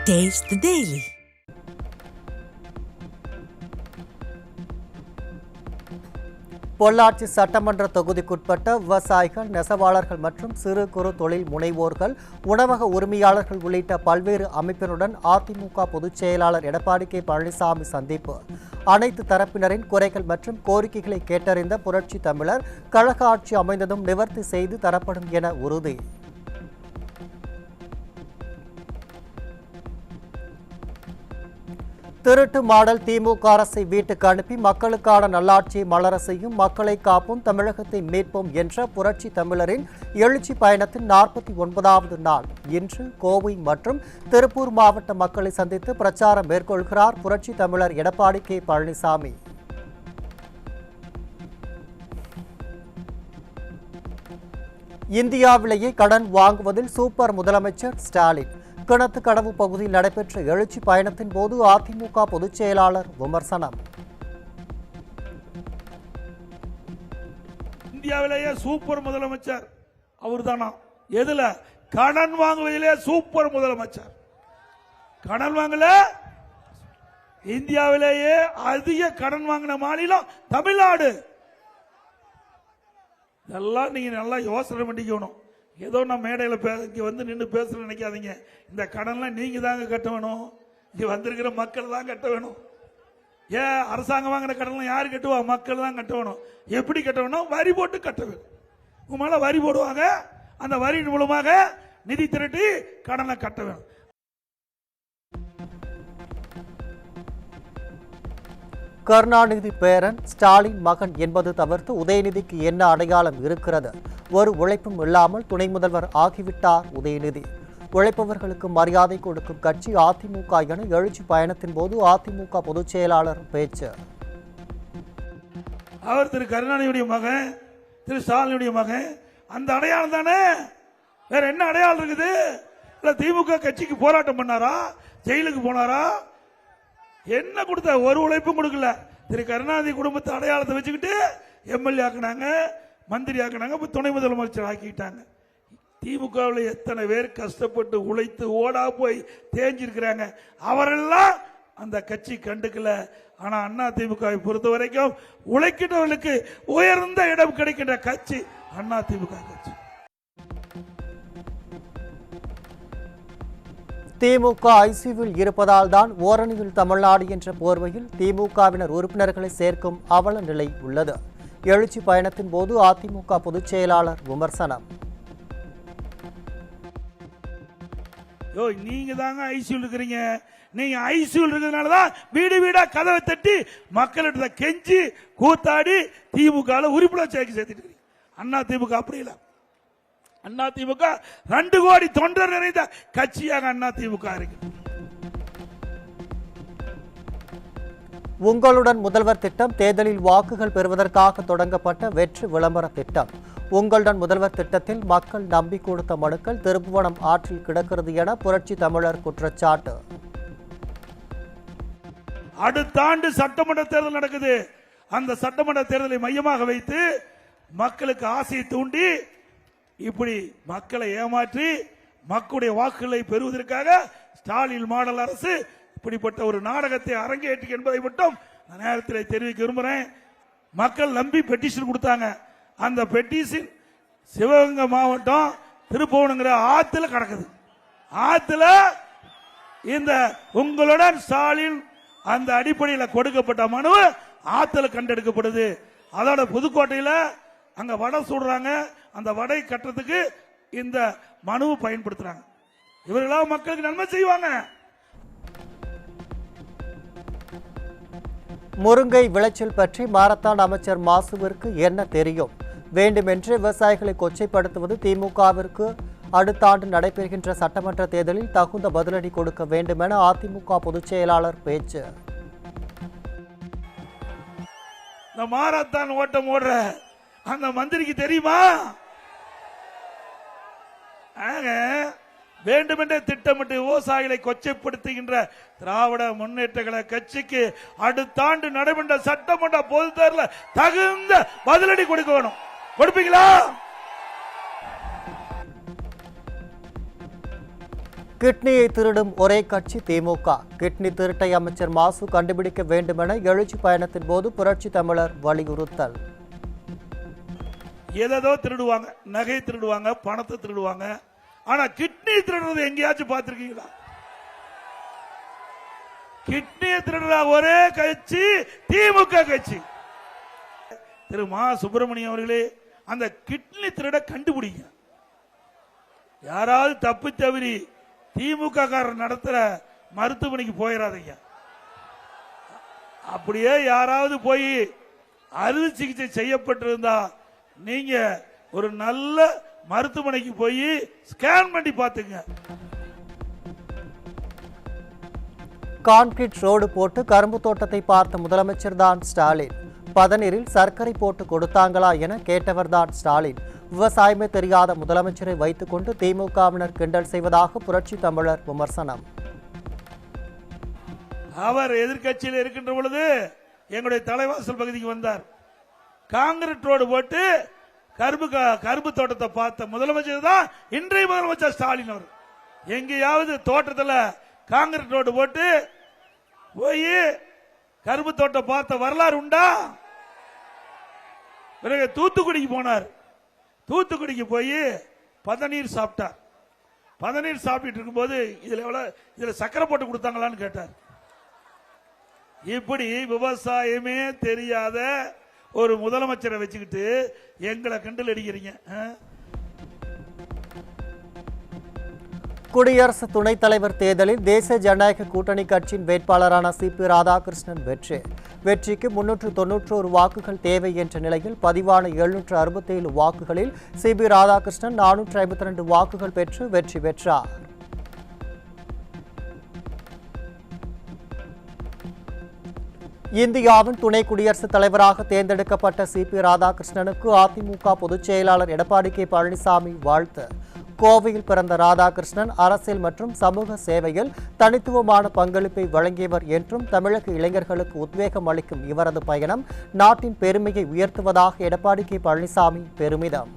Taste the Daily. Pollachi சட்டமன்ற தொகுதிக்குட்பட்ட விவசாயிகள், நெசவாளர்கள் மற்றும் சிறு குறு தொழில் முனைவோர்கள், உணவக உரிமையாளர்கள் உள்ளிட்ட பல்வேறு அமைப்பினருடன் அதிமுக பொதுச் செயலாளர் எடப்பாடி கே பழனிசாமி சந்திப்பு. அனைத்து தரப்பினரின் குறைகள் மற்றும் கோரிக்கைகளை கேட்டறிந்த புரட்சி தமிழர், கழக ஆட்சி அமைந்ததும் நிவர்த்தி செய்து தரப்படும் என உறுதி. திருட்டு மாடல் திமுக அரசை வீட்டுக்கு அனுப்பி மக்களுக்கான நல்லாட்சியை மலர செய்யும், மக்களை காப்போம், தமிழகத்தை மீட்போம் என்ற புரட்சி தமிழரின் எழுச்சி பயணத்தின் 49வது நாள் இன்று கோவை மற்றும் திருப்பூர் மாவட்ட மக்களை சந்தித்து பிரச்சாரம் மேற்கொள்கிறார் புரட்சி தமிழர் எடப்பாடி கே பழனிசாமி. இந்தியாவிலேயே கடன் வாங்குவதில் சூப்பர் முதலமைச்சர் ஸ்டாலின். கிணத்துக்கடவு பகுதியில் நடைபெற்ற எழுச்சி பயணத்தின் போது அதிமுக பொதுச் செயலாளர் விமர்சனம். இந்தியாவிலேயே சூப்பர் முதலமைச்சர் அவர்தானா? எதுல? கடன் வாங்குவதிலே சூப்பர் முதலமைச்சர். கடன் வாங்கல, இந்தியாவிலேயே அதிக கடன் வாங்கின மாநிலம் தமிழ்நாடு. இதெல்லாம் நீங்க நல்லா யோசனை பண்ணிக்கணும். ஏதோ நான் மேடையில் இங்கே வந்து நின்று பேசுற நினைக்காதீங்க. இந்த கடன்லாம் நீங்க தாங்க கட்ட வேணும், இங்க வந்திருக்கிற மக்கள் தான் கட்ட வேணும். ஏன் அரசாங்கம் வாங்கின கடன்லாம் யாரு கட்டுவா? மக்கள் தான் கட்ட வேணும். எப்படி கட்ட வேணும்? வரி போட்டு கட்ட வேணும். உங்க மேல வரி போடுவாங்க, அந்த வரி மூலமாக நிதி திரட்டி கடனை கட்ட வேணும். கருணாநிதி பேரன், ஸ்டாலின் மகன் என்பது தவிர்த்து உதயநிதிக்கு என்ன அடையாளம் இருக்கிறது? ஒரு உழைப்பும் இல்லாமல் துணை முதல்வர் ஆகிவிட்டார் உதயநிதி. உழைப்பவர்களுக்கு மரியாதை கொடுக்கும் கட்சி அதிமுக என எழுச்சி பயணத்தின் போது அதிமுக பொதுச் செயலாளர் பேச்சு. அவர் திரு கருணாநிதியுடைய மகன், திரு ஸ்டாலினுடைய மகன். அந்த அடையாளம் தானே, வேற என்ன அடையாளம் இருக்குது? இல்ல திமுக கட்சிக்கு போராட்டம் பண்ணாரா? ஜெயிலுக்கு போனாரா? என்ன கொடுத்த? ஒரு உழைப்பும் கொடுக்கல. திரு கருணாநிதி குடும்பத்தை அடையாளத்தை வச்சுக்கிட்டு எம்எல்ஏ ஆக்கினாங்க, மந்திரி ஆக்கினாங்க, துணை முதலமைச்சர் ஆக்கிட்டாங்க. திமுகவில் எத்தனை பேர் கஷ்டப்பட்டு உழைத்து ஓடா போய் தேஞ்சிருக்கிறாங்க. அவரெல்லாம் அந்த கட்சி கண்டுக்கல. ஆனா அண்ணா திமுகவை பொறுத்த வரைக்கும் உழைக்கின்றவர்களுக்கு உயர்ந்த இடம் கிடைக்கின்ற கட்சி அண்ணா திமுக கட்சி. திமுக ஐசியூவில் இருப்பதால் தான் ஓரணியில் தமிழ்நாடு என்ற போர்வையில் திமுகவினர் உறுப்பினர்களை சேர்க்கும் அவல நிலை உள்ளது. எழுச்சி பயணத்தின் போது அதிமுக பொதுச் செயலாளர் விமர்சனம். நீங்க தாங்க ஐசியூல் இருக்கிறீங்க. நீங்க ஐசியூல் இருக்கிறதுனாலதான் வீடு வீடா கதவை தட்டி மக்களிடத்துல கெஞ்சி கூத்தாடி திமுக உறுப்பினர் சேர்த்துட்டு இருக்கீங்க. அண்ணா திமுக அப்படி இல்லை. அண்ணா திமுக 2 கோடி தொண்டர் நிறைந்த கட்சியாக அண்ணா திமுக இருக்கு. உங்களுடன் முதல்வர் திட்டம் தேர்தலில் வாக்குகள் பெறுவதற்காக தொடங்கப்பட்ட வெற்றி விளம்பர திட்டம். உங்களுடன் முதல்வர் திட்டத்தில் மக்கள் நம்பி கொடுத்த மனுக்கள் திருப்புவனம் ஆற்றில் கிடக்கிறது என புரட்சி தமிழர் குற்றச்சாட்டு. அடுத்த ஆண்டு சட்டமன்ற தேர்தல் நடக்குது. அந்த சட்டமன்ற தேர்தலை மையமாக வைத்து மக்களுக்கு ஆசையை தூண்டி இப்படி மக்களை ஏமாற்றி மக்களுடைய வாக்குகளை பெறுவதற்காக ஸ்டாலின் மாடல் அரசு இப்படிப்பட்ட ஒரு நாடகத்தை அரங்கேற்றி என்பதை மட்டும் நேரத்தில் தெரிவிக்க விரும்புகிறேன். மக்கள் நம்பி பெட்டிஷன் கொடுத்தாங்க. அந்த பெட்டிஷன் சிவகங்கை மாவட்டம் திருப்புவனங்கிற ஆத்துல கிடக்குது. ஆத்துல இந்த உங்களுடன் ஸ்டாலின் அந்த அடிப்படையில் கொடுக்கப்பட்ட மனு ஆத்துல கண்டெடுக்கப்படுது. அதோட புதுக்கோட்டையில் அங்க வடை சுடுறாங்க. அந்த வடை கட்டுறதுக்கு இந்த மனுவை பயன்படுத்துறாங்க. இவர்களால் மக்களுக்கு நன்மை செய்வாங்க. முருங்கை விளைச்சல் பற்றி மாரத்தான் அமைச்சர் மாசுவிற்கு என்ன தெரியும்? வேண்டுமென்று விவசாயிகளை கொச்சைப்படுத்துவது திமுகவிற்கு அடுத்த ஆண்டு நடைபெறுகின்ற சட்டமன்ற தேர்தலில் தகுந்த பதிலடி கொடுக்க வேண்டும் என அதிமுக பொதுச் செயலாளர் பேச்சு. இந்த மாரத்தான் ஓட்டம் ஓடுற அந்த மந்திரிக்கு தெரியுமா? வேண்டுமென்றே திட்டமிட்டு விவசாயிகளை கொச்சைப்படுத்துகின்ற திராவிட முன்னேற்ற கழக கட்சிக்கு அடுத்த ஆண்டு நடைபெற்ற சட்டமன்ற பொது தேர்தலில் தகுந்த பதிலடி கொடுக்க வேணும். கொடுப்பீங்களா? கிட்னியை திருடும் ஒரே கட்சி திமுக. கிட்னி திருட்டை அமைச்சர் மாசு கண்டுபிடிக்க வேண்டுமென எழுச்சி பயணத்தின் போது புரட்சி தமிழர் வலியுறுத்தல். ஏதோ திருடுவாங்க, நகை திருடுவாங்க, பணத்தை திருடுவாங்க. ஆனா கிட்னி திருடுறது எங்கேயாச்சும் பார்த்திருக்கீங்களா? கிட்னியை திருடுற ஒரே கட்சி திமுக கட்சி. திரு மா சுப்பிரமணியம் அவர்களே, அந்த கிட்னி திருட கண்டுபிடிங்க. யாராவது தப்பு தவறி திமுக காரர் நடத்துற மருத்துவமனைக்கு போயிடாதீங்க. அப்படியே யாராவது போய் அறுவை சிகிச்சை செய்யப்பட்டிருந்தா நீங்க ஒரு நல்ல மருத்துவமனைக்கு போய் ஸ்கேன் பண்ணி பாத்துங்க. கான்கிரீட் ரோடு போட்டு கரும்பு தோட்டத்தை பார்த்த முதலமைச்சர் தான் ஸ்டாலின். பதநீரில் சர்க்கரை போட்டு கொடுத்தாங்களா என கேட்டவர் தான் ஸ்டாலின். விவசாயமே தெரியாத முதலமைச்சரை வைத்துக் கொண்டு திமுகவினர் கிண்டல் செய்வதாக புரட்சி தமிழர் விமர்சனம். அவர் எதிர்கட்சியில் இருக்கின்ற பொழுது எங்களுடைய தலைவாசல் பகுதிக்கு வந்தார். காங்கிரீட் ரோடு போட்டு கரும்பு தோட்டத்தை பார்த்த முதலமைச்சர் தான் இன்றைய முதலமைச்சர் ஸ்டாலின் அவர். எங்கேயாவது தோட்டத்தில் காங்கிரீட் ரோடு போட்டு போய் கரும்பு தோட்டம் பார்த்த வரலாறு உண்டா? பிறகு தூத்துக்குடிக்கு போனார். தூத்துக்குடிக்கு போய் பதநீர் சாப்பிட்டார். பதநீர் சாப்பிட்டு இருக்கும்போது இதுல சக்கரை போட்டு கொடுத்தாங்களான்னு கேட்டார். இப்படி விவசாயமே தெரியாத ஒரு முதலமைச்சரை வச்சுக்கிட்டு எங்களை கிண்டல் அடிக்கிறீங்க. குடியரசு துணைத் தலைவர் தேர்தலில் தேசிய ஜனநாயக கூட்டணி கட்சியின் வேட்பாளரான சிபி ராதாகிருஷ்ணன் வெற்றிக்கு 391 வாக்குகள் தேவை என்ற நிலையில் பதிவான 767 வாக்குகளில் சிபி ராதாகிருஷ்ணன் 452 வாக்குகள் பெற்று வெற்றி பெற்றார். இந்தியாவின் துணை குடியரசுத் தலைவராக தேர்ந்தெடுக்கப்பட்ட சிபி ராதாகிருஷ்ணனுக்கு அதிமுக பொதுச் செயலாளர் எடப்பாடி கே பழனிசாமி வாழ்த்து. கோவையில் பிறந்த ராதாகிருஷ்ணன் அரசியல் மற்றும் சமூக சேவையில் தனித்துவமான பங்களிப்பை வழங்கியவர் என்றும் தமிழக இளைஞர்களுக்கு உத்வேகம் அளிக்கும் இவரது பயணம் நாட்டின் பெருமையை உயர்த்துவதாக எடப்பாடி கே பழனிசாமி பெருமிதம்.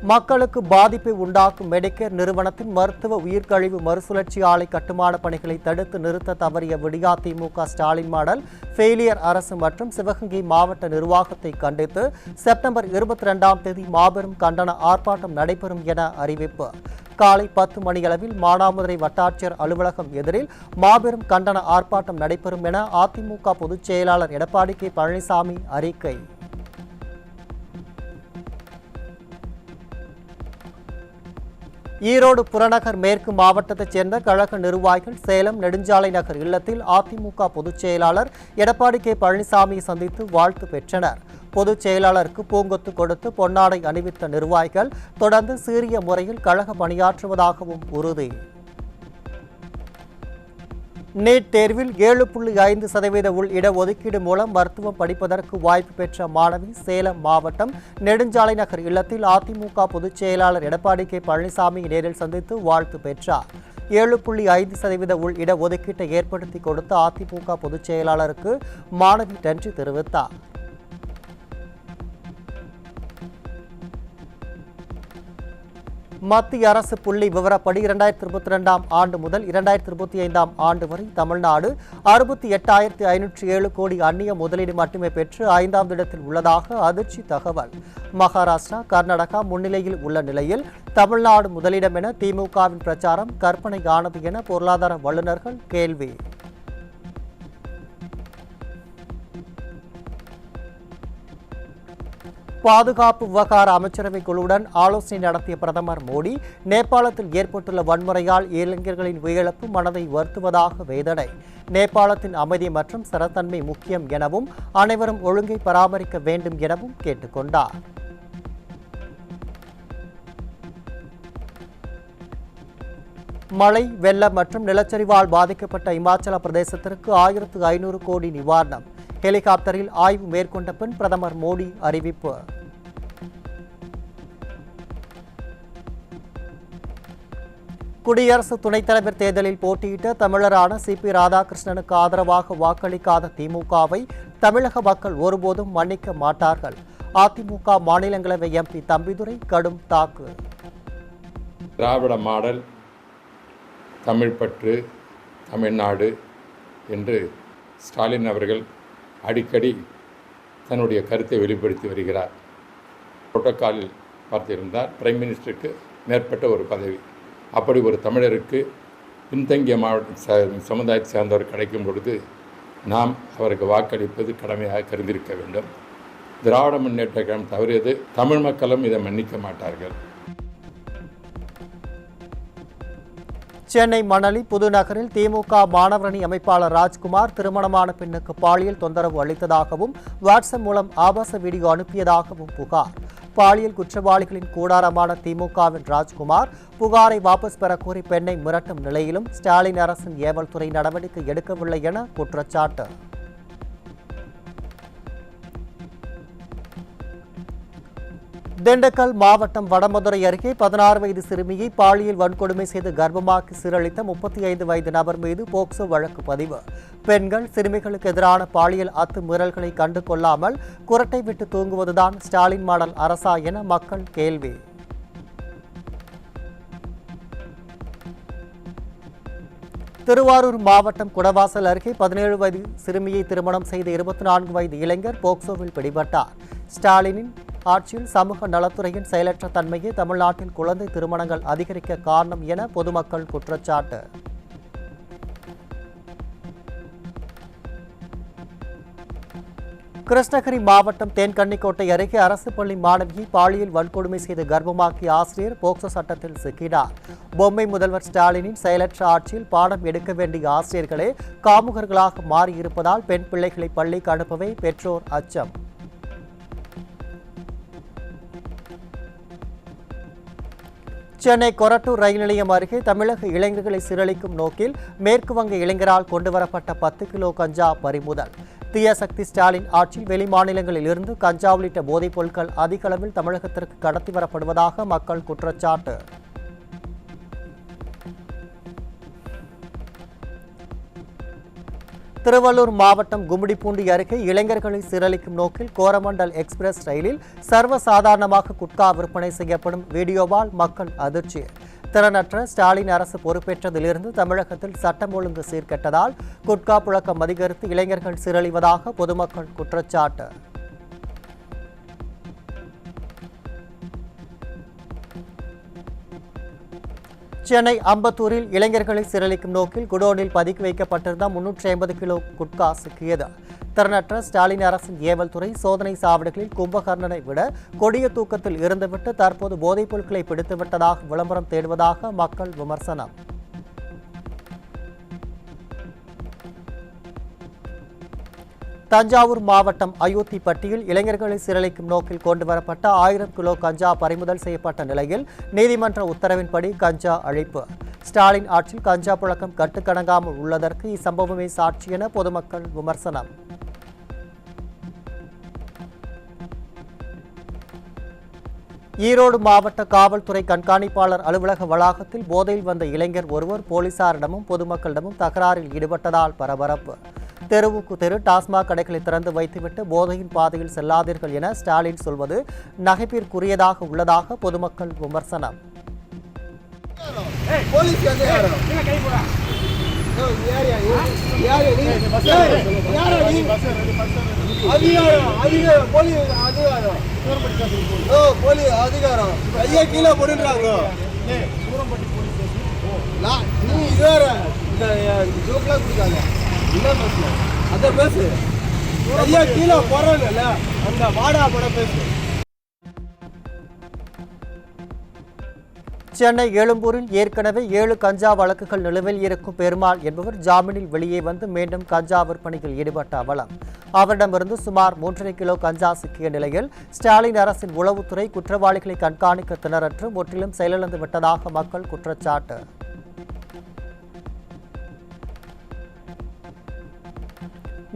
மக்களுக்கு பாதிப்பை உண்டாக்கும் மெடிக்கேர் நிறுவனத்தின் மருத்துவ உயிர்கழிவு மறுசுழற்சி ஆலை கட்டுமான பணிகளை தடுத்து நிறுத்த தவறிய விடியா திமுக ஸ்டாலின் மாடல் ஃபெயிலியர் அரசு மற்றும் சிவகங்கை மாவட்ட நிர்வாகத்தை கண்டித்து செப்டம்பர் 22ஆம் தேதி மாபெரும் கண்டன ஆர்ப்பாட்டம் நடைபெறும் என அறிவிப்பு. காலை 10 மணியளவில் மானாமதுரை வட்டாட்சியர் அலுவலகம் எதிரில் மாபெரும் கண்டன ஆர்ப்பாட்டம் நடைபெறும் என அதிமுக பொதுச் செயலாளர் எடப்பாடி கே பழனிசாமி அறிக்கை. ஈரோடு புறநகர் மேற்கு மாவட்டத்தைச் சேர்ந்த கழக நிர்வாகிகள் சேலம் நெடுஞ்சாலை நகர் இல்லத்தில் அதிமுக பொதுச் செயலாளர் எடப்பாடி கே பழனிசாமியை சந்தித்து வாழ்த்து பெற்றனர். பொதுச் செயலாளருக்கு பூங்கொத்து கொடுத்து பொன்னாடை அணிவித்த நிர்வாகிகள் தொடர்ந்து சீரிய முறையில் கழக பணியாற்றுவதாகவும் உறுதி. நீட் தேர்வில் 7.5% உள் இடஒதுக்கீடு மூலம் மருத்துவம் படிப்பதற்கு வாய்ப்பு பெற்ற மாணவி சேலம் மாவட்டம் நெடுஞ்சாலை நகர் இல்லத்தில் அதிமுக பொதுச் செயலாளர் எடப்பாடி கே பழனிசாமி நேரில் சந்தித்து வாழ்த்து பெற்றார். 7.5% உள் இடஒதுக்கீட்டை ஏற்படுத்தி கொடுத்த அதிமுக பொதுச் செயலாளருக்கு மாணவி நன்றி தெரிவித்தார். மத்திய அரசு புள்ளி விவரப்படி 2022ஆம் ஆண்டு முதல் 2025ஆம் ஆண்டு வரை தமிழ்நாடு 68,507 கோடி அந்நிய முதலீடு மட்டுமே பெற்று 5ஆம் இடத்தில் உள்ளதாக அதிர்ச்சி தகவல். மகாராஷ்டிரா, கர்நாடகா முன்னிலையில் உள்ள நிலையில் தமிழ்நாடு முதலிடம் என திமுகவின் பிரச்சாரம் கற்பனையானது என பொருளாதார வல்லுநர்கள் கேள்வி. பாதுகாப்பு விவகார அமைச்சரவை குழுவுடன் ஆலோசனை நடத்திய பிரதமர் மோடி நேபாளத்தில் ஏற்பட்டுள்ள வன்முறையால் இளைஞர்களின் உயிரிழப்பு மனதை வருத்துவதாக வேதனை. நேபாளத்தின் அமைதி மற்றும் ஸ்திரத்தன்மை முக்கியம் எனவும் அனைவரும் ஒழுங்கை பராமரிக்க வேண்டும் எனவும் கேட்டுக்கொண்டார். மழை, வெள்ளம் மற்றும் நிலச்சரிவால் பாதிக்கப்பட்ட இமாச்சல பிரதேசத்திற்கு 1,500 கோடி நிவாரணம். ஹெலிகாப்டரில் ஆய்வு மேற்கொண்ட பின் பிரதமர் மோடி அறிவிப்பு. குடியரசு துணைத் தலைவர் தேர்தலில் போட்டியிட்ட தமிழரான சிபி ராதாகிருஷ்ணனுக்கு ஆதரவாக வாக்களிக்காத திமுகவை தமிழக மக்கள் ஒருபோதும் மன்னிக்க மாட்டார்கள். அதிமுக மாநிலங்களவை எம்பி தம்பிதுரை கடும் தாக்கு. திராவிட மாடல், தமிழ் பற்று, தமிழ்நாடு என்று ஸ்டாலின் அவர்கள் அடிக்கடி தன்னுடைய கருத்தை வெளிப்படுத்தி வருகிறார். புரோட்டோக்காலில் பார்த்திருந்தார், பிரைம் மினிஸ்டருக்கு மேற்பட்ட ஒரு பதவி. அப்படி ஒரு தமிழருக்கு பின்தங்கிய சமுதாயத்தை சேர்ந்தவர் கிடைக்கும் பொழுது நாம் அவருக்கு வாக்களிப்பது கடமையாக கருதியிருக்க வேண்டும். திராவிட முன்னேற்ற கழகம் தவறியது, தமிழ் மக்களும் இதை மன்னிக்க மாட்டார்கள். சென்னை மணலி புதுநகரில் திமுக மாணவரணி அமைப்பாளர் ராஜ்குமார் திருமணமான பெண்ணுக்கு பாலியல் தொந்தரவு அளித்ததாகவும் வாட்ஸ்அப் மூலம் ஆபாச வீடியோ அனுப்பியதாகவும் புகார். பாலியல் குற்றவாளிகளின் கூடாரமான திமுகவின் ராஜ்குமார் புகாரை வாபஸ் பெற கோரி பெண்ணை மிரட்டும் நிலையிலும் ஸ்டாலின் அரசின் ஏவல் துறை நடவடிக்கை எடுக்கவில்லை என குற்றச்சாட்டு. திண்டுக்கல் மாவட்டம் வடமதுரை அருகே 16 வயது சிறுமியை பாலியல் வன்கொடுமை செய்து கர்ப்பமாக்கி சீரழித்த 35 வயது நபர் மீது போக்சோ வழக்கு பதிவு. பெண்கள், சிறுமிகளுக்கு எதிரான பாலியல் அத்துமீறல்களை கண்டு கொள்ளாமல் குரட்டை விட்டு தூங்குவதுதான் ஸ்டாலின் மாடல் அரசா என மக்கள் கேள்வி. திருவாரூர் மாவட்டம் குடவாசல் அருகே 17 வயது சிறுமியை திருமணம் செய்த 24 வயது இளைஞர் போக்சோவில் பிடிபட்டார். ஸ்டாலினின் ஆட்சியில் சமூக நலத்துறையின் செயலற்ற தன்மையே தமிழ்நாட்டில் குழந்தை திருமணங்கள் அதிகரிக்க காரணம் என பொதுமக்கள் குற்றச்சாட்டு. கிருஷ்ணகிரி மாவட்டம் தேன்கன்னிக்கோட்டை அருகே அரசு பள்ளி மாணவியை பாலியல் வன்கொடுமை செய்து கர்ப்பமாக்கிய ஆசிரியர் போக்சோ சட்டத்தில் சிக்கினார். பொம்மை முதல்வர் ஸ்டாலினின் செயலற்ற ஆட்சியில் பாடம் எடுக்க வேண்டிய ஆசிரியர்களே காமுகர்களாக மாறியிருப்பதால் பெண் பிள்ளைகளை பள்ளிக்கு அனுப்பவே பெற்றோர் அச்சம். சென்னை கொரட்டூர் ரயில் நிலையம் அருகே தமிழக இளைஞர்களை சீரழிக்கும் நோக்கில் மேற்கு வங்க இளைஞரால் கொண்டுவரப்பட்ட 10 கிலோ கஞ்சா பறிமுதல். தீய சக்தி ஸ்டாலின் ஆட்சியில் வெளி மாநிலங்களில் இருந்து கஞ்சா உள்ளிட்ட போதைப் பொருட்கள் அதிக அளவில் தமிழகத்திற்கு கடத்தி வரப்படுவதாக மக்கள் குற்றச்சாட்டு. திருவள்ளூர் மாவட்டம் கும்மிடிப்பூண்டி அருகே இளைஞர்களை சீரழிக்கும் நோக்கில் கோரமண்டல் எக்ஸ்பிரஸ் ரயிலில் சர்வசாதாரணமாக குட்கா விற்பனை செய்யப்படும் வீடியோவால் மக்கள் அதிர்ச்சி. திறனற்ற ஸ்டாலின் அரசு பொறுப்பேற்றதிலிருந்து தமிழகத்தில் சட்டம் ஒழுங்கு சீர்கெட்டதால் குட்கா புழக்கம் அதிகரித்து இளைஞர்கள் சீரழிவதாக பொதுமக்கள் குற்றச்சாட்டு. சென்னை அம்பத்தூரில் இளைஞர்களை சீரழிக்கும் நோக்கில் குடோனில் பதுக்கி வைக்கப்பட்டிருந்த 350 கிலோ குட்கா சிக்கியது. திறனற்ற ஸ்டாலின் அரசின் ஏவல் துறை சோதனை சாவடிகளில் கும்பகர்ணனை விட கொடிய தூக்கத்தில் இருந்துவிட்டு தற்போது போதைப் பொருட்களை பிடித்துவிட்டதாக விளம்பரம் தேடுவதாக மக்கள் விமர்சனம். தஞ்சாவூர் மாவட்டம் அயோத்திப்பட்டியில் இளைஞர்களை சீரழிக்கும் நோக்கில் கொண்டுவரப்பட்ட 1000 கிலோ கஞ்சா பறிமுதல் செய்யப்பட்ட நிலையில் நீதிமன்ற உத்தரவின்படி கஞ்சா அழிப்பு. ஸ்டாலின் ஆட்சியில் கஞ்சா புழக்கம் கட்டுக்கடங்காமல் உள்ளதற்கு இச்சம்பவமே சாட்சி என பொதுமக்கள் விமர்சனம். ஈரோடு மாவட்ட காவல்துறை கண்காணிப்பாளர் அலுவலக வளாகத்தில் போதையில் வந்த இளைஞர் ஒருவர் போலீசாரிடமும் பொதுமக்களிடமும் தகராறில் ஈடுபட்டதால் பரபரப்பு. தெருவுக்கு தெரு டாஸ்மாக் கடைகளை திறந்து வைத்துவிட்டு போதையின் பாதையில் செல்லாதீர்கள் என ஸ்டாலின் சொல்வது நகைப்பிற்குரியதாக உள்ளதாக பொதுமக்கள் விமர்சனம். சென்னை எழும்பூரில் ஏற்கனவே 7 கஞ்சா வழக்குகள் நிலுவையில் இருக்கும் பெருமாள் என்பவர் ஜாமீனில் வெளியே வந்து மீண்டும் கஞ்சா விற்பனையில் ஈடுபட்ட அவலம். அவரிடமிருந்து சுமார் 3.5 கிலோ கஞ்சா சிக்கிய நிலையில் ஸ்டாலின் அரசின் உளவுத்துறை குற்றவாளிகளை கண்காணிக்க திணறற்று முற்றிலும் செயலிழந்து விட்டதாக மக்கள் குற்றச்சாட்டு.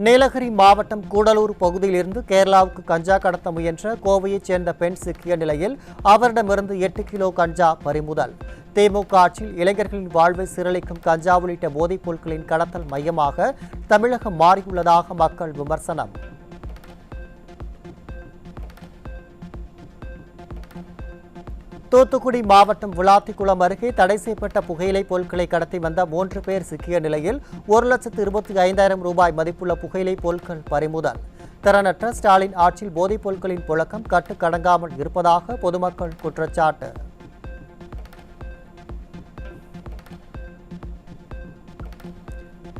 நீலகிரி மாவட்டம் கூடலூர் பகுதியிலிருந்து கேரளாவுக்கு கஞ்சா கடத்த முயன்ற கோவையைச் சேர்ந்த பெண் சிக்கிய நிலையில் அவரிடமிருந்து 8 கிலோ கஞ்சா பறிமுதல். திமுக ஆட்சியில் இளைஞர்களின் வாழ்வை சீரழிக்கும் கஞ்சா உள்ளிட்ட போதைப் பொருட்களின் கடத்தல் மையமாக தமிழகம் மாறியுள்ளதாக மக்கள் விமர்சனம். தூத்துக்குடி மாவட்டம் விளாத்திக்குளம் அருகே தடை செய்யப்பட்ட புகையிலை பொருட்களை கடத்தி வந்த 3 பேர் சிக்கிய நிலையில் 1,25,000 ரூபாய் மதிப்புள்ள புகையிலை பொருட்கள் பறிமுதல். திறனற்ற ஸ்டாலின் ஆட்சியில் போதைப் பொருட்களின் புழக்கம் கட்டுக்கடங்காமல் இருப்பதாக பொதுமக்கள் குற்றச்சாட்டு.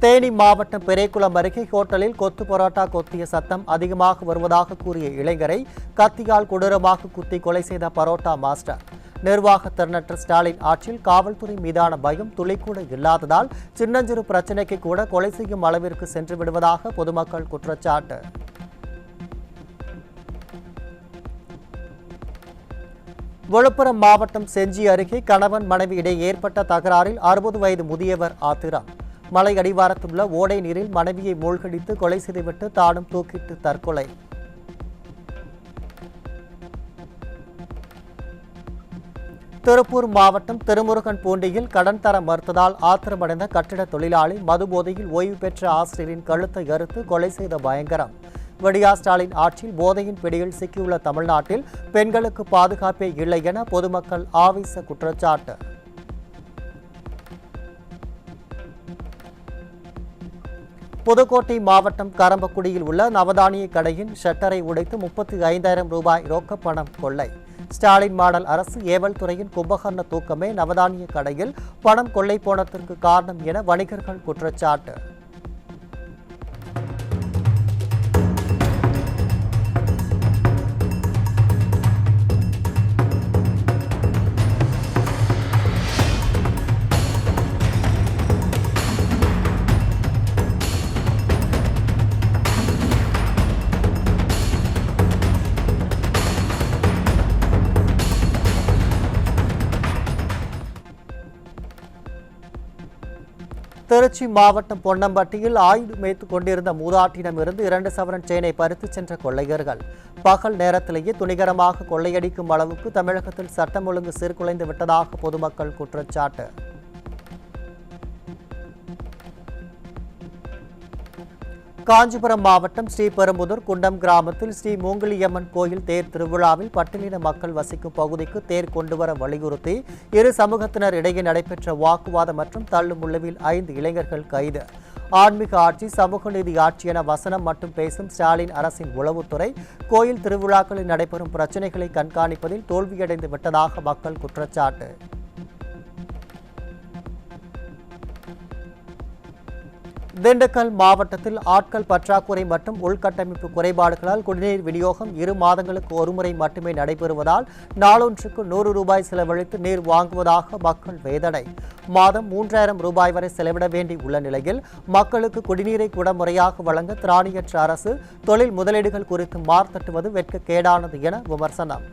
தேனி மாவட்டம் பெரேக்குளம் அருகே ஹோட்டலில் கொத்து பரோட்டா கொத்திய சத்தம் அதிகமாக வருவதாக கூறிய இளைஞரை கத்தியால் கொடூரமாக குத்தி கொலை செய்த பரோட்டா மாஸ்டர். நிர்வாக திறனற்ற ஸ்டாலின் ஆட்சியில் காவல்துறை மீதான பயம் துளிக்கூட இல்லாததால் சின்னஞ்சிறு பிரச்சினைக்கு கூட கொலை செய்யும் அளவிற்கு சென்று விடுவதாக பொதுமக்கள் குற்றச்சாட்டு. விழுப்புரம் மாவட்டம் செஞ்சி அருகே கணவன் மனைவி இடையே ஏற்பட்ட தகராறில் 60 வயது முதியவர் ஆத்திரம். மலை அடிவாரத்தில் உள்ள ஓடை நீரில் மனைவியை மூழ்கடித்து கொலை செய்துவிட்டு தானும் தூக்கிட்டு தற்கொலை. திருப்பூர் மாவட்டம் திருமுருகன் பூண்டியில் கடன் தர மறுத்ததால் ஆத்திரமடைந்த கட்டிட தொழிலாளி மது போதையில் ஓய்வு பெற்ற ஆசிரியரின் கழுத்தை அறுத்து கொலை செய்த பயங்கரம். விடியா ஸ்டாலின் ஆட்சியில் போதையின் பிடியில் சிக்கியுள்ள தமிழ்நாட்டில் பெண்களுக்கு பாதுகாப்பே இல்லை என பொதுமக்கள் ஆவேச குற்றச்சாட்டு. புதுக்கோட்டை மாவட்டம் கரம்பக்குடியில் உள்ள நவதானிய கடையின் ஷட்டரை உடைத்து 35,000 ரூபாய் ரொக்கப்பணம் கொள்ளை. ஸ்டாலின் மாடல் அரசு ஏவல் துறையின் கும்பகர்ண தூக்கமே நவதானிய கடையில் பணம் கொள்ளை போனதற்கு காரணம் என வணிகர்கள் குற்றச்சாட்டு. திருச்சி மாவட்டம் பொன்னம்பட்டியில் ஆயுள் மேய்த்துக் கொண்டிருந்த மூதாட்டியிடமிருந்து 2 சவரன் செயினை பறித்து சென்ற கொள்ளையர்கள். பகல் நேரத்திலேயே துணிகரமாக கொள்ளையடிக்கும் அளவுக்கு தமிழகத்தில் சட்டம் ஒழுங்கு சீர்குலைந்து விட்டதாக பொதுமக்கள் குற்றச்சாட்டு. காஞ்சிபுரம் மாவட்டம் ஸ்ரீபெரும்புதூர் குண்டம் கிராமத்தில் ஸ்ரீ மூங்கிலியம்மன் கோயில் தேர் திருவிழாவில் பட்டியலின மக்கள் வசிக்கும் பகுதிக்கு தேர் கொண்டுவர வலியுறுத்தி இரு சமூகத்தினர் இடையே நடைபெற்ற வாக்குவாதம் மற்றும் தள்ளுமுள்ளுவில் 5 இளைஞர்கள் கைது. ஆன்மீக ஆட்சி, சமூக நீதி ஆட்சி என வசனம் மட்டும் பேசும் ஸ்டாலின் அரசின் உளவுத்துறை கோயில் திருவிழாக்களில் நடைபெறும் பிரச்சினைகளை கண்காணிப்பதில் தோல்வியடைந்து விட்டதாக மக்கள் குற்றச்சாட்டு. திண்டுக்கல் மாவட்டத்தில் ஆட்கள் பற்றாக்குறை மற்றும் உள்கட்டமைப்பு குறைபாடுகளால் குடிநீர் விநியோகம் 2 மாதங்களுக்கு ஒருமுறை மட்டுமே நடைபெறுவதால் நாளொன்றுக்கு 100 ரூபாய் செலவழித்து நீர் வாங்குவதாக மக்கள் வேதனை. மாதம் 3,000 ரூபாய் வரை செலவிட வேண்டி உள்ள நிலையில் மக்களுக்கு குடிநீரை கூட முறையாக வழங்க திராணியற்ற அரசு தொழில் முதலீடுகள் குறித்து மார்த்தட்டுவது வெட்கக்கேடானது என விமர்சனம்.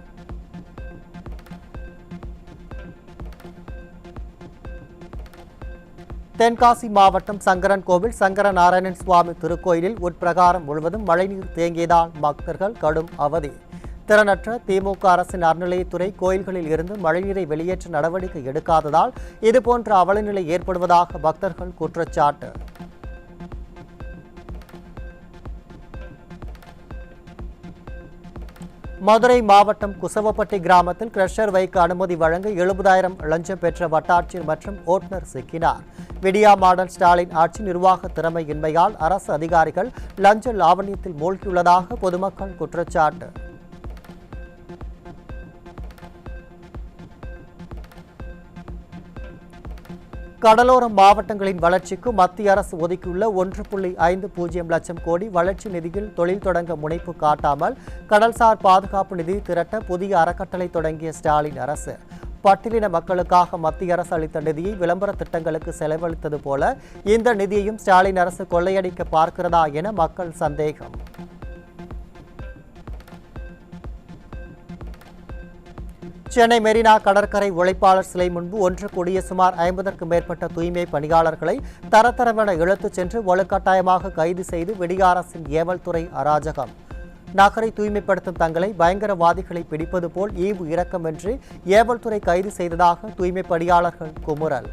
தென்காசி மாவட்டம் சங்கரன் கோவில் சங்கர நாராயணன் சுவாமி திருக்கோயிலில் உட்பிரகாரம் முழுவதும் மழைநீர் தேங்கியதால் பக்தர்கள் கடும் அவதி. திறனற்ற திமுக அரசின் அறநிலையத்துறை கோயில்களில் இருந்து மழைநீரை வெளியேற்ற நடவடிக்கை எடுக்காததால் இதுபோன்ற அவலநிலை ஏற்படுவதாக பக்தர்கள் குற்றச்சாட்டு. மதுரை மாவட்டம் குசவப்பட்டி கிராமத்தில் கிரஷர் வைக்க அனுமதி வழங்க 70,000 லஞ்சம் பெற்ற வட்டாட்சியர் மற்றும் ஓட்டுநர் சிக்கினார். விடியா மாடல் ஸ்டாலின் ஆட்சி நிர்வாக திறமையின்மையால் அரசு அதிகாரிகள் லஞ்ச லாவண்யத்தில் மூழ்கியுள்ளதாக பொதுமக்கள் குற்றச்சாட்டு. கடலோர மாவட்டங்களின் வளர்ச்சிக்கு மத்திய அரசு ஒதுக்கியுள்ள 1.50 லட்சம் கோடி வளர்ச்சி நிதியில் தொழில் தொடங்க முனைப்பு காட்டாமல் கடல்சார் பாதுகாப்பு நிதி திரட்ட புதிய அறக்கட்டளை தொடங்கிய ஸ்டாலின் அரசு பட்டியலின மக்களுக்காக மத்திய அரசு அளித்த நிதியை விளம்பர திட்டங்களுக்கு செலவழித்தது போல இந்த நிதியையும் ஸ்டாலின் அரசு கொள்ளையடிக்க பார்க்கிறதா என மக்கள் சந்தேகம். சென்னை மெரினா கடற்கரை உழைப்பாளர் சிலை முன்பு ஒன்று கூடிய சுமார் 50க்கும் மேற்பட்ட தூய்மை பணியாளர்களை தரத்தரவென இழுத்துச் சென்று வலுக்கட்டாயமாக கைது செய்து விடிய அரசின் ஏவல் துறை அராஜகம். நகரை தூய்மைப்படுத்தும் தங்களை பயங்கரவாதிகளை பிடிப்பது போல் ஈவு இரக்கமின்றி ஏவல் துறை கைது செய்ததாக தூய்மை பணியாளர்கள் குமுறல்.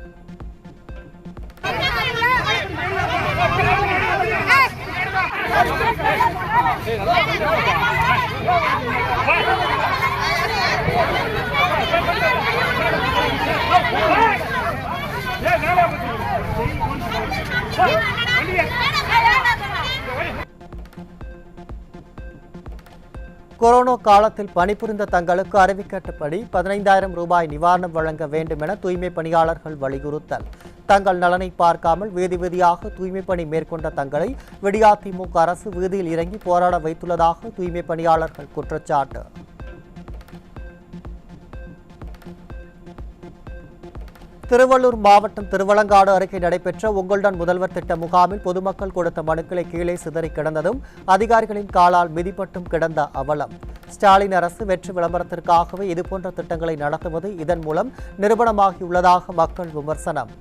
கொரோனா காலத்தில் பணிபுரிந்த தங்களுக்கு அறிவிக்கப்பட்டபடி 15,000 ரூபாய் நிவாரணம் வழங்க வேண்டும் என தூய்மை பணியாளர்கள் வலியுறுத்தல். தங்கள் நலனை பார்க்காமல் வீதி வீதியாக தூய்மை பணி மேற்கொண்ட தங்களை விடியாதிமுக அரசு வீதியில் இறங்கி போராட வைத்துள்ளதாக தூய்மை பணியாளர்கள் குற்றச்சாட்டு. திருவள்ளூர் மாவட்டம் திருவலங்காடு அருகே நடைபெற்ற உங்களுடன் முதல்வர் திட்ட முகாமில் பொதுமக்கள் கொடுத்த மனுக்களை கீழே சிதறி கிடந்ததும் அதிகாரிகளின் காலால் மிதிப்பட்டும் கிடந்த அவலம். ஸ்டாலின் அரசு வெற்றி விளம்பரத்திற்காகவே இதுபோன்ற திட்டங்களை நடத்துவது இதன் மூலம் நிரூபணமாகியுள்ளதாக மக்கள் விமர்சனம்.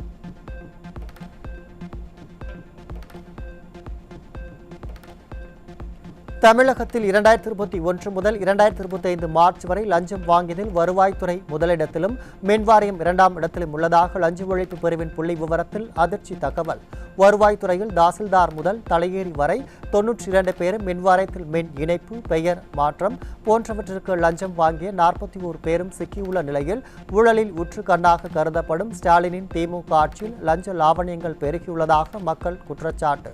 தமிழகத்தில் 2021 முதல் 2025 மார்ச் வரை லஞ்சம் வாங்கியதில் வருவாய்த்துறை முதலிடத்திலும் மின்வாரியம் 2ஆம் இடத்திலும் உள்ளதாக லஞ்ச ஒழிப்பு பிரிவின் புள்ளி விவரத்தில் அதிர்ச்சி தகவல். வருவாய்த்துறையில் தாசில்தார் முதல் தலையேறி வரை 92 பேரும், மின்வாரியத்தில் மின் இணைப்பு, பெயர் மாற்றம் போன்றவற்றிற்கு லஞ்சம் வாங்கிய 41 பேரும் சிக்கியுள்ள நிலையில் ஊழலில் உற்று கண்ணாக கருதப்படும் ஸ்டாலினின் திமுக ஆட்சியில் லஞ்ச லாவணியங்கள் பெருகியுள்ளதாக மக்கள் குற்றச்சாட்டு.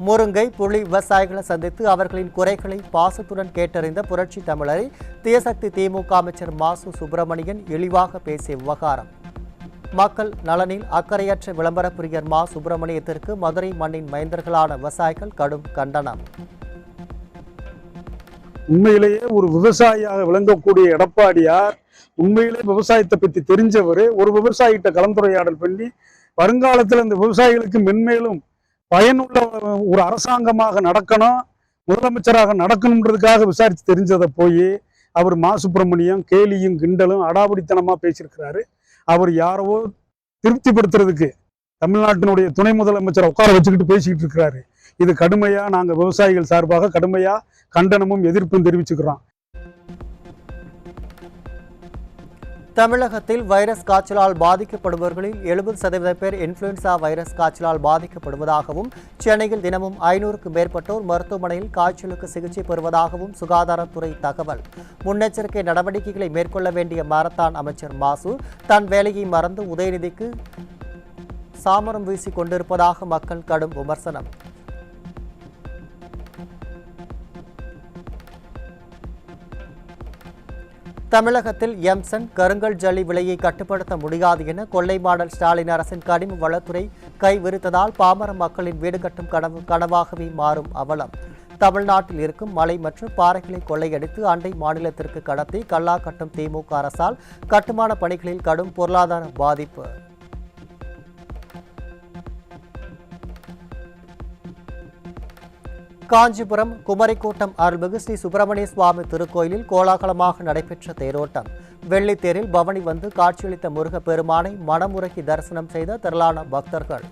முருங்கை புலி விவசாயிகளை சந்தித்து அவர்களின் குறைகளை பாசத்துடன் கேட்டறிந்த புரட்சி தமிழரை தேசக்தி திமுக அமைச்சர் மாசு சுப்பிரமணியன் இழிவாக பேசிய விவகாரம். மக்கள் நலனில் அக்கறையற்ற விளம்பர பிரியர் மா சுப்பிரமணியத்திற்கு மதுரை மண்ணின் மைந்தர்களான விவசாயிகள் கடும் கண்டனம். உண்மையிலேயே ஒரு விவசாயியாக விளங்கக்கூடிய எடப்பாடியார் உண்மையிலே விவசாயத்தை பற்றி தெரிஞ்சவர். ஒரு விவசாயிகிட்ட கலந்துரையாடல் பண்ணி வருங்காலத்தில் இந்த விவசாயிகளுக்கு மென்மேலும் பயனுள்ள ஒரு அரசாங்கமாக நடக்கணும், முதலமைச்சராக நடக்கணுன்றதுக்காக விசாரித்து தெரிஞ்சதை போய் அவர் மா சுப்பிரமணியம் கேலியும் கிண்டலும் அடாவடித்தனமா பேசியிருக்கிறாரு. அவர் யாரோ திருப்திப்படுத்துறதுக்கு தமிழ்நாட்டினுடைய துணை முதலமைச்சரை உட்கார வச்சுக்கிட்டு பேசிக்கிட்டு இருக்கிறாரு. இது கடுமையா நாங்க விவசாயிகள் சார்பாக கடுமையா கண்டனமும் எதிர்ப்பும் தெரிவிச்சுக்கிறோம். தமிழகத்தில் வைரஸ் காய்ச்சலால் பாதிக்கப்படுபவர்களில் 70% பேர் இன்ஃப்ளூயன்சா வைரஸ் காய்ச்சலால் பாதிக்கப்படுவதாகவும், சென்னையில் தினமும் 500க்கும் மேற்பட்டோர் மருத்துவமனையில் காய்ச்சலுக்கு சிகிச்சை பெறுவதாகவும் சுகாதாரத்துறை தகவல். முன்னெச்சரிக்கை நடவடிக்கைகளை மேற்கொள்ள வேண்டிய மாரத்தான் அமைச்சர் மாசு தன் வேலையை மறந்து உதயநிதிக்கு சாமரம் வீசிக் கொண்டிருப்பதாக மக்கள் கடும் விமர்சனம். தமிழகத்தில் எம்சன் கருங்கல் ஜல்லி விலையை கட்டுப்படுத்த முடியாது என கொள்ளை மாடல் ஸ்டாலின் அரசின் கனிம வளத்துறை கைவிரித்ததால் பாமர மக்களின் வீடு கட்டும் கனவாகவே மாறும் அவலம். தமிழ்நாட்டில் இருக்கும் மலை மற்றும் பாறைகளை கொள்ளையடித்து அண்டை மாநிலத்திற்கு கடத்தி கல்லா கட்டும் திமுக அரசால் கட்டுமான பணிகளில் கடும் பொருளாதார பாதிப்பு. காஞ்சிபுரம் குமரிக்கூட்டம் அருள்மிகு ஸ்ரீ சுப்பிரமணிய சுவாமி திருக்கோயிலில் கோலாகலமாக நடைபெற்ற தேரோட்டம். வெள்ளித்தேரில் பவனி வந்து காட்சியளித்த முருகப்பெருமானை மனமுருகி தரிசனம் செய்த திரளான பக்தர்கள்.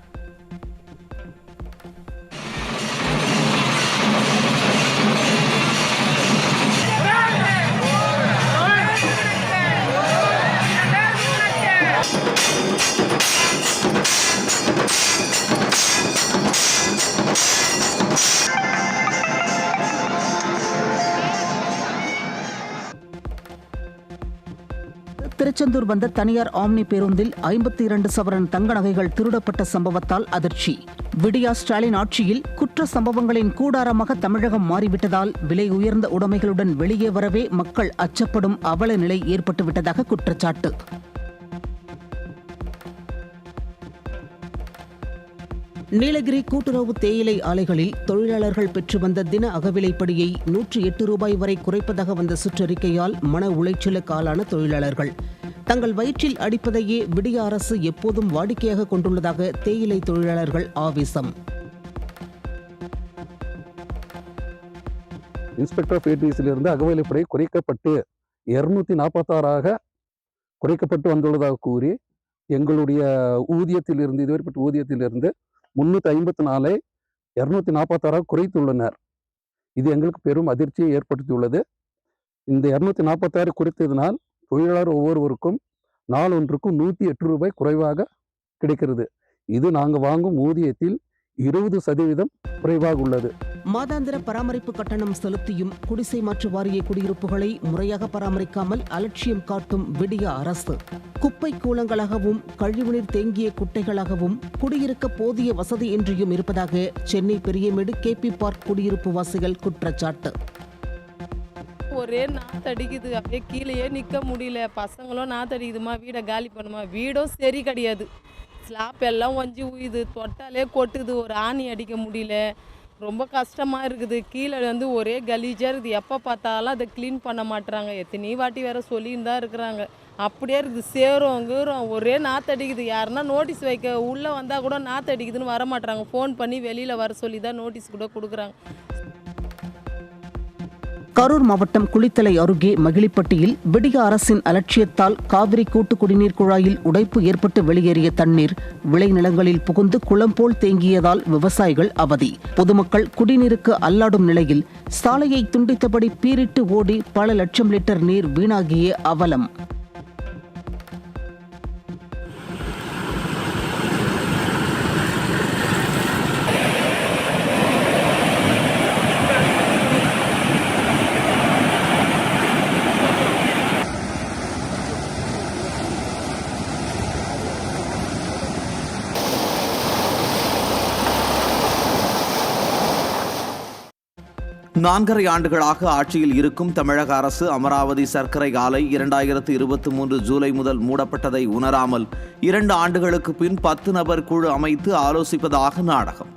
திருச்செந்தூர் வந்த தனியார் ஆம்னி பேருந்தில் 52 சவரன் தங்க நகைகள் திருடப்பட்ட சம்பவத்தால் அதிர்ச்சி. விடியா ஸ்டாலின் ஆட்சியில் குற்ற சம்பவங்களின் கூடாரமாக தமிழகம் மாறிவிட்டதால் விலை உயர்ந்த உடைமைகளுடன் வெளியே வரவே மக்கள் அச்சப்படும் அவல நிலை ஏற்பட்டுவிட்டதாக குற்றச்சாட்டு. நீலகிரி கூட்டுறவு தேயிலை ஆலைகளில் தொழிலாளர்கள் பெற்று வந்த தின அகவிலைப்படியை 108 ரூபாய் வரை குறைப்பதாக வந்த சுற்றறிக்கையால் மன உளைச்சலுக்கு ஆளான தொழிலாளர்கள் தங்கள் வயிற்றில் அடிப்பதையே விடிய அரசு எப்போதும் வாடிக்கையாக கொண்டுள்ளதாக தேயிலை தொழிலாளர்கள் ஆவேசம். இன்ஸ்பெக்டர் ஆஃப் ஏடிசிலிருந்து அகவிலைப்படி குறைக்கப்பட்டு 246 குறைக்கப்பட்டு வந்துள்ளதாக கூறி எங்களுடைய ஊதியத்திலிருந்து இதுவரைப்பட்ட ஊதியத்திலிருந்து 354 246 குறைத்துள்ளனர். இது எங்களுக்கு பெரும் அதிர்ச்சியை ஏற்படுத்தியுள்ளது. இந்த 246 குறைத்ததினால் தொழிலாளர் ஒவ்வொருவருக்கும் நாள் ஒன்றுக்கும் 108 ரூபாய் குறைவாக கிடைக்கிறது. இது நாங்கள் வாங்கும் ஊதியத்தில் 20% குறைவாக உள்ளது. மாதாந்திர பராமரிப்பு கட்டணம் செலுத்தியும் குடிசை மாற்று வாரிய குடியிருப்புகளை முறையாக பராமரிக்காமல் அலட்சியம் காட்டும் விடியா அரசு குப்பை கூலங்களாகவும் கழிவுநீர் தேங்கிய குட்டைகளாகவும் குடியிருக்க போதிய வசதியின்றியும் இருப்பதாக சென்னை பெரியமேடு கேபி பார்க் குடியிருப்பு வாசிகள் குற்றச்சாட்டு. ஒரே நாத்தடிக்குது, அப்படியே கீழேயே நிற்க முடியல. பசங்களும் நாத்தடிக்குதுமா, வீடை காலி பண்ணுமா. வீடும் சரி கிடையாது, ஸ்லாப் எல்லாம் ஒஞ்சி உயுது, தொட்டாலே கொட்டுது, ஒரு ஆணி அடிக்க முடியல. ரொம்ப கஷ்டமாக இருக்குது. கீழே ஒரே கலீஜாக இருக்குது. எப்போ பார்த்தாலும் அதை க்ளீன் பண்ண மாட்டுறாங்க. எத்தனை வாட்டி வேறு சொல்லின்னு தான் இருக்கிறாங்க. அப்படியே இருக்குது, சேரும் கீரும் ஒரே நாத்தடிக்குது. யாருன்னா நோட்டீஸ் வைக்க உள்ளே வந்தால் கூட நாத்தடிக்குதுன்னு வர மாட்டுறாங்க. ஃபோன் பண்ணி வெளியில் வர சொல்லி தான் நோட்டீஸ் கூட கொடுக்குறாங்க. கரூர் மாவட்டம் குளித்தலை அருகே மகிழிப்பட்டியில் விடிய அரசின் அலட்சியத்தால் காவிரி கூட்டு குடிநீர் குழாயில் உடைப்பு ஏற்பட்டு வெளியேறிய தண்ணீர் விளைநிலங்களில் புகுந்து குளம் போல் தேங்கியதால் விவசாயிகள் அவதி. பொதுமக்கள் குடிநீருக்கு அல்லாடும் நிலையில் சாலையை துண்டித்தபடி பீரிட்டு ஓடி பல லட்சம் லிட்டர் நீர் வீணாகிய அவலம். நான்கரை ஆண்டுகளாக ஆட்சியில் இருக்கும் தமிழக அரசு அமராவதி சர்க்கரை ஆலை 2023 ஜூலை முதல் மூடப்பட்டதை உணராமல் 2 ஆண்டுகளுக்கு பின் 10 நபர் குழு அமைத்து ஆலோசிப்பதாக நாடகம்.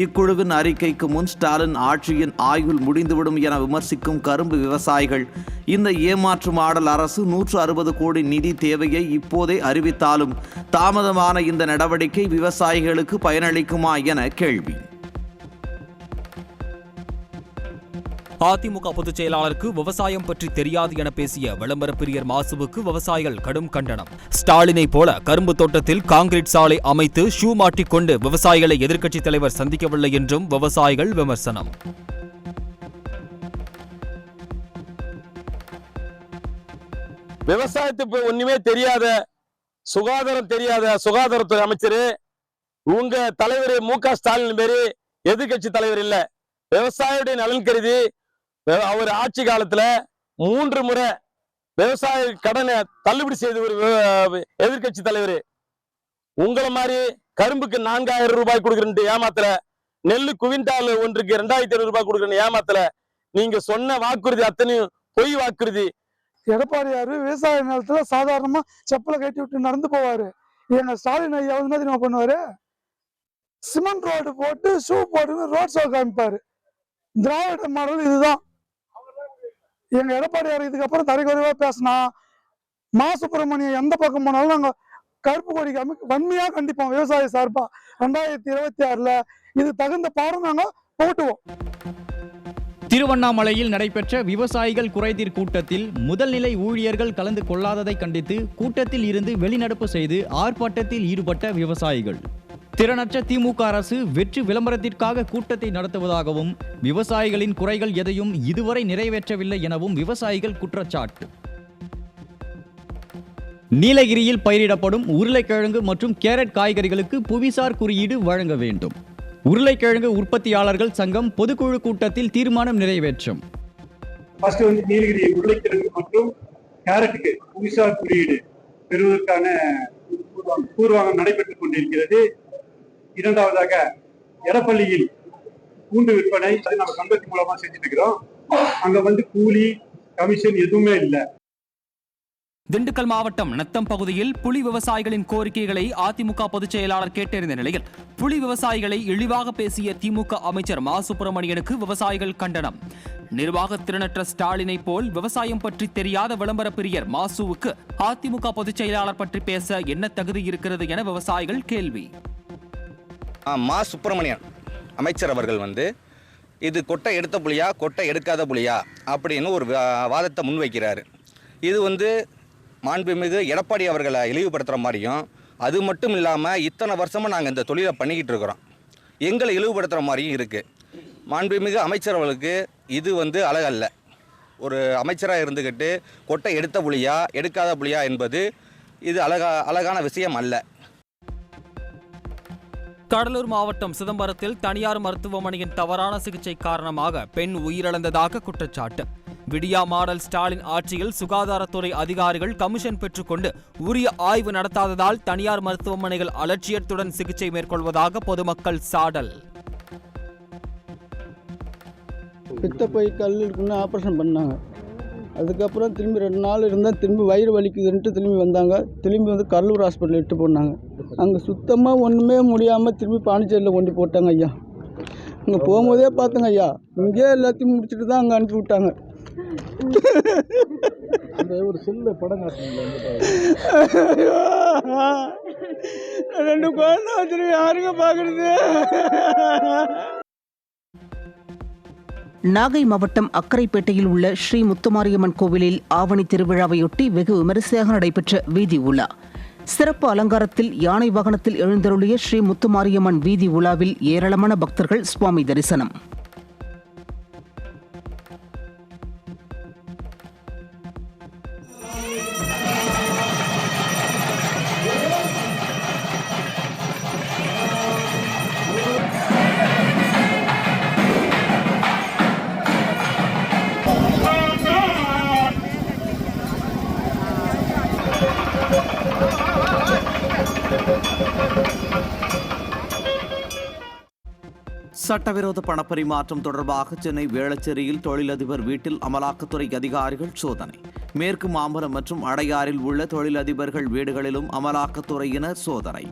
இக்குழுவின் அறிக்கைக்கு முன் ஸ்டாலின் ஆட்சியின் ஆயுள் முடிந்துவிடும் என விமர்சிக்கும் கரும்பு விவசாயிகள் இந்த ஏமாற்று மாடல் அரசு 160 கோடி நிதி தேவையை இப்போதே அறிவித்தாலும் தாமதமான இந்த நடவடிக்கை விவசாயிகளுக்கு பயனளிக்குமா என கேள்வி. அதிமுக பொதுச் செயலாளருக்கு விவசாயம் பற்றி தெரியாது என பேசிய விளம்பர பிரியர் மாசுவுக்கு விவசாயிகள் கடும் கண்டனம். ஸ்டாலினை போல கரும்பு தோட்டத்தில் கான்கிரீட் சாலை அமைத்து ஷூ மாட்டிக்கொண்டு விவசாயிகளை எதிர்க்கட்சித் தலைவர் சந்திக்கவில்லை என்றும் விவசாயிகள் விமர்சனம். விவசாயத்துக்கு ஒண்ணுமே தெரியாத, சுகாதாரம் தெரியாத சுகாதாரத்துறை அமைச்சர் உங்க தலைவர் மு.க. ஸ்டாலின் பேரு எதிர்கட்சி தலைவர் இல்ல. விவசாயியுடைய நலன் கருதி அவர் ஆட்சி காலத்துல 3 முறை விவசாய கடனை தள்ளுபடி செய்த ஒரு எதிர்கட்சி தலைவர். உங்களை மாதிரி கரும்புக்கு 4000 ரூபாய் கொடுக்குறேன் ஏமாத்தல, நெல்லு குவிண்டால் ஒன்றுக்கு 2500 ரூபாய் கொடுக்குறேன் ஏமாத்தல. நீங்க சொன்ன வாக்குறுதி அத்தனையும் பொய் வாக்குறுதி. எடப்பாடியாரு விவசாய நிலத்துல சாதாரணமா செப்பலை கட்டி விட்டு நடந்து போவாரு. எங்க ஸ்டாலின் ஐயா என்ன தெரியுமா பண்ணுவாரு? சிமெண்ட் ரோடு போட்டு ஷூ போட்டு ரோட் ஷோ காமிப்பாரு. திராவிட மாடல் இதுதான். எங்க எடப்பாடியார் இதுக்கப்புறம் தரைக்குறைவா பேசினா மா சுப்பிரமணியம் எந்த பக்கம் போனாலும் நாங்க கருப்பு கொடி வன்மையா கண்டிப்போம். விவசாய சார்பா 2026ல இது தகுந்த பாடம் நாங்க போட்டுவோம். திருவண்ணாமலையில் நடைபெற்ற விவசாயிகள் குறைதீர் கூட்டத்தில் முதல்நிலை ஊழியர்கள் கலந்து கொள்ளாததை கண்டித்து கூட்டத்தில் இருந்து வெளிநடப்பு செய்து ஆர்ப்பாட்டத்தில் ஈடுபட்ட விவசாயிகள். திறனற்ற திமுக அரசு வெற்றி விளம்பரத்திற்காக கூட்டத்தை நடத்துவதாகவும் விவசாயிகளின் குறைகள் எதையும் இதுவரை நிறைவேற்றவில்லை எனவும் விவசாயிகள் குற்றச்சாட்டு. நீலகிரியில் பயிரிடப்படும் உருளைக்கிழங்கு மற்றும் கேரட் காய்கறிகளுக்கு புவிசார் குறியீடு வழங்க வேண்டும். உருளைக்கிழங்கு உற்பத்தியாளர்கள் சங்கம் பொதுக்குழு கூட்டத்தில் தீர்மானம் நிறைவேற்றும். நீலகிரி உருளைக்கிழங்கு மற்றும் கேரட்டுக்கு புவிசார் குறியீடு பெறுவதற்கான பூர்வாங்கம் நடைபெற்றுக் கொண்டிருக்கிறது. இரண்டாவதாக எடப்பள்ளியில் பூண்டு விற்பனை நம்ம சங்கத்தின் மூலமா செஞ்சுட்டு இருக்கிறோம். அங்க கூலி கமிஷன் எதுவுமே இல்லை. திண்டுக்கல் மாவட்டம் நத்தம் பகுதியில் புலி விவசாயிகளின் கோரிக்கைகளை அதிமுக பொதுச் செயலாளர் கேட்டறிந்த நிலையில் புலி விவசாயிகளை இழிவாக பேசிய திமுக அமைச்சர் மா சுப்பிரமணியனுக்கு விவசாயிகள் கண்டனம். நிர்வாக திறனற்ற ஸ்டாலினை போல் விவசாயம் பற்றி தெரியாத விளம்பர பிரியர் மாசுவுக்கு அதிமுக பொதுச் செயலாளர் பற்றி பேச என்ன தகுதி இருக்கிறது என விவசாயிகள் கேள்வி. மா சுப்பிரமணியன் அமைச்சர் அவர்கள் இது கொட்டை எடுத்த புலியா கொட்டை எடுக்காத புலியா அப்படின்னு ஒரு வாதத்தை முன்வைக்கிறாரு. இது மாண்புமிகு எடப்பாடி அவர்களை இழிவுபடுத்துகிற மாதிரியும், அது மட்டும் இல்லாமல் இத்தனை வருஷமாக நாங்கள் இந்த தொழிலை பண்ணிக்கிட்டு இருக்கிறோம், எங்களை இழிவுபடுத்துகிற மாதிரியும் இருக்குது. மாண்புமிகு அமைச்சர் அவர்களுக்கு இது அழகல்ல. ஒரு அமைச்சராக இருந்துக்கிட்டு கொட்டை எடுத்த புலியா எடுக்காத புலியா என்பது இது அழகான விஷயம் அல்ல. கடலூர் மாவட்டம் சிதம்பரத்தில் தனியார் மருத்துவமனையின் தவறான சிகிச்சை காரணமாக பெண் உயிரிழந்ததாக குற்றச்சாட்டு. விடியா மாடல் ஸ்டாலின் ஆட்சியில் சுகாதாரத்துறை அதிகாரிகள் கமிஷன் பெற்றுக்கொண்டு உரிய ஆய்வு நடத்தாததால் தனியார் மருத்துவமனைகள் அலட்சியத்துடன் சிகிச்சை மேற்கொள்வதாக பொதுமக்கள் சாடல். பித்தப்பை கல் இருக்குன்னு ஆப்ரேஷன் பண்ணாங்க. அதுக்கப்புறம் திரும்பி 2 நாள் இருந்தால் திரும்பி வயிறு வலிக்குதுன்ட்டு திரும்பி வந்தாங்க. திரும்பி வந்து கடலூர் ஹாஸ்பிட்டல் இட்டு போனாங்க. அங்கே சுத்தமாக ஒன்றுமே முடியாமல் திரும்பி பாண்டிச்சேரியில் கொண்டு போட்டாங்க ஐயா. அங்கே போகும்போதே பார்த்தங்க ஐயா, இங்கே எல்லாத்தையும் முடிச்சுட்டு தான் அங்கே அனுப்பி விட்டாங்க. ஒரு செல்ல படம் காட்டுங்களா? 2 குழந்தை வச்சுட்டு யாருங்க பார்க்குறது? நாகை மாவட்டம் அக்கரைப்பேட்டையில் உள்ள ஸ்ரீ முத்துமாரியம்மன் கோவிலில் ஆவணி திருவிழாவையொட்டி வெகு விமரிசையாக நடைபெற்ற வீதி உலா. சிறப்பு அலங்காரத்தில் யானை வாகனத்தில் எழுந்தருளிய ஸ்ரீ முத்துமாரியம்மன் வீதி உலாவில் ஏராளமான பக்தர்கள் சுவாமி தரிசனம். சட்டவிரோத பணப்பரிமாற்றம் தொடர்பாக சென்னை வேளச்சேரியில் தொழிலதிபர் வீட்டில் அமலாக்கத்துறை அதிகாரிகள் சோதனை. மேற்கு மாம்பலம் மற்றும் அடையாறில் உள்ள தொழிலதிபர்கள் வீடுகளிலும் அமலாக்கத்துறையினர் சோதனை.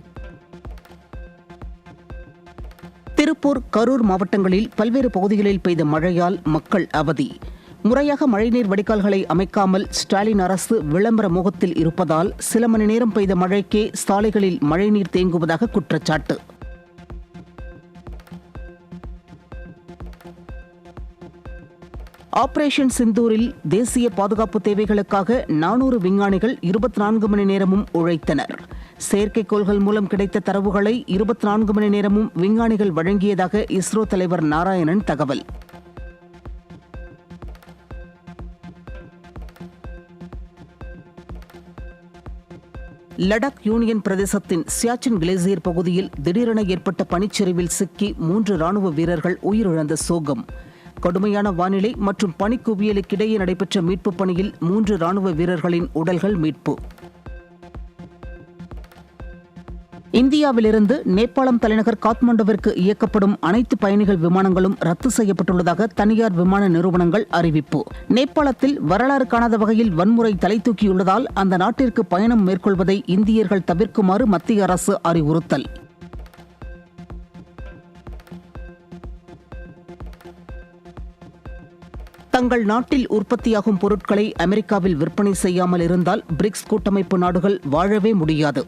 திருப்பூர், கரூர் மாவட்டங்களில் பல்வேறு பகுதிகளில் பெய்த மழையால் மக்கள் அவதி. முறையாக மழைநீர் வடிகால்களை அமைக்காமல் ஸ்டாலின் அரசு விளம்பர முகத்தில் இருப்பதால் சில மணி நேரம் பெய்த மழைக்கே சாலைகளில் மழைநீர் தேங்குவதாக குற்றச்சாட்டு. ஆபரேஷன் சிந்தூரில் தேசிய பாதுகாப்பு தேவைகளுக்காக 400 விஞ்ஞானிகள் 24 மணி நேரமும் உழைத்தனர். செயற்கைக்கோள்கள் மூலம் கிடைத்த தரவுகளை 24 மணி நேரமும் விஞ்ஞானிகள் வழங்கியதாக இஸ்ரோ தலைவர் நாராயணன் தகவல். லடாக் யூனியன் பிரதேசத்தின் சியாச்சின் கிளேசியர் பகுதியில் திடீரென ஏற்பட்ட பனிச்சரிவில் சிக்கி 3 ராணுவ வீரர்கள் உயிரிழந்த சோகம். கடுமையான வானிலை மற்றும் பனிக்குவியலுக்கிடையே நடைபெற்ற மீட்புப் பணியில் 3 ராணுவ வீரர்களின் உடல்கள் மீட்பு. இந்தியாவிலிருந்து நேபாளம் தலைநகர் காத்மாண்டுவிற்கு இயக்கப்படும் அனைத்து பயணிகள் விமானங்களும் ரத்து செய்யப்பட்டுள்ளதாக தனியார் விமான நிறுவனங்கள் அறிவிப்பு. நேபாளத்தில் வரலாறு காணாத வகையில் வன்முறை தலை தூக்கியுள்ளதால் அந்த நாட்டிற்கு பயணம் மேற்கொள்வதை இந்தியர்கள் தவிர்க்குமாறு மத்திய அரசு அறிவுறுத்தல். தங்கள் நாட்டில் உற்பத்தியாகும் பொருட்களை அமெரிக்காவில் விற்பனை செய்யாமல் இருந்தால் பிரிக்ஸ் கூட்டமைப்பு நாடுகள் வாழவே முடியாது.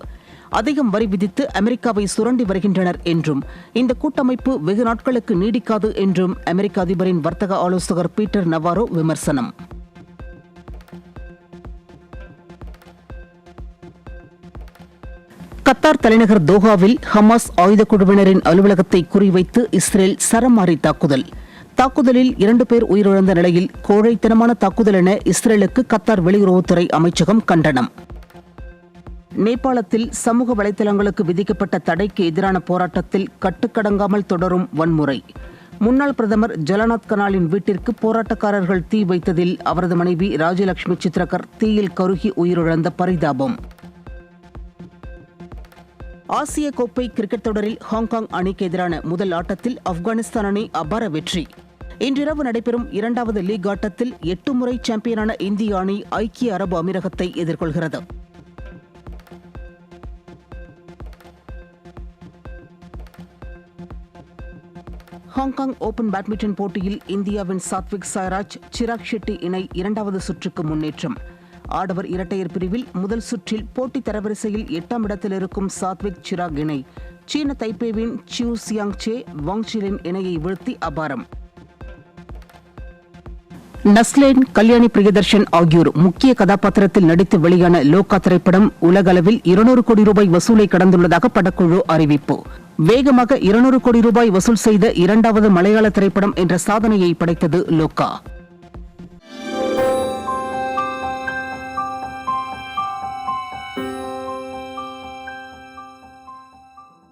அதிகம் வரி விதித்து அமெரிக்காவை சுரண்டி வருகின்றனர் என்றும் இந்த கூட்டமைப்பு வெகு நாட்களுக்கு நீடிக்காது என்றும் அமெரிக்க அதிபரின் வர்த்தக ஆலோசகர் பீட்டர் நவாரோ விமர்சனம். கத்தார் தலைநகர் தோஹாவில் ஹமாஸ் ஆயுதக் குழுவினரின் அலுவலகத்தை குறிவைத்து இஸ்ரேல் சரமாரி தாக்குதல். தாக்குதலில் 2 பேர் உயிரிழந்த நிலையில் கோழைத்தனமான தாக்குதல் என இஸ்ரேலுக்கு கத்தார் வெளியுறவுத்துறை அமைச்சகம் கண்டனம். நேபாளத்தில் சமூக வலைதளங்களுக்கு விதிக்கப்பட்ட தடைக்கு எதிரான போராட்டத்தில் கட்டுக்கடங்காமல் தொடரும் வன்முறை. முன்னாள் பிரதமர் ஜலநாத் கனாலின் வீட்டிற்கு போராட்டக்காரர்கள் தீ வைத்ததில் அவரது மனைவி ராஜலட்சுமி சித்ரகர் தீயில் கருகி உயிரிழந்த பரிதாபம். ஆசிய கோப்பை கிரிக்கெட் தொடரில் ஹாங்காங் அணிக்கு எதிரான முதல் ஆட்டத்தில் ஆப்கானிஸ்தான் அணி அபார வெற்றி. இன்றிரவு நடைபெறும் 2வது லீக் ஆட்டத்தில் 8 முறை சாம்பியனான இந்திய அணி ஐக்கிய அரபு அமீரகத்தை எதிர்கொள்கிறது. ஹாங்காங் ஓபன் பேட்மிண்டன் போட்டியில் இந்தியாவின் சாத்விக் சாய்ராஜ், சிராக் ஷெட்டி இணை 2வது சுற்றுக்கு முன்னேற்றம். ஆடவர் இரட்டையர் பிரிவில் முதல் சுற்றில் போட்டி தரவரிசையில் 8ஆம் இடத்தில் இருக்கும் சாத்விக் சிராக் இணை சீன தைப்பேவின் சியூ சியாங் சே வாங்சிலின் இணையை வீழ்த்தி அபாரம். நஸ்லேன், கல்யாணி பிரியதர்ஷன் ஆகியோர் முக்கிய கதாபாத்திரத்தில் நடித்து வெளியான லோகா திரைப்படம் உலகளவில் 200 கோடி ரூபாய் வசூலை கடந்துள்ளதாக படக்குழு அறிவிப்பு. வேகமாக 200 கோடி ரூபாய் வசூல் செய்த 2வது மலையாள திரைப்படம் என்ற சாதனையை படைத்தது லோகா.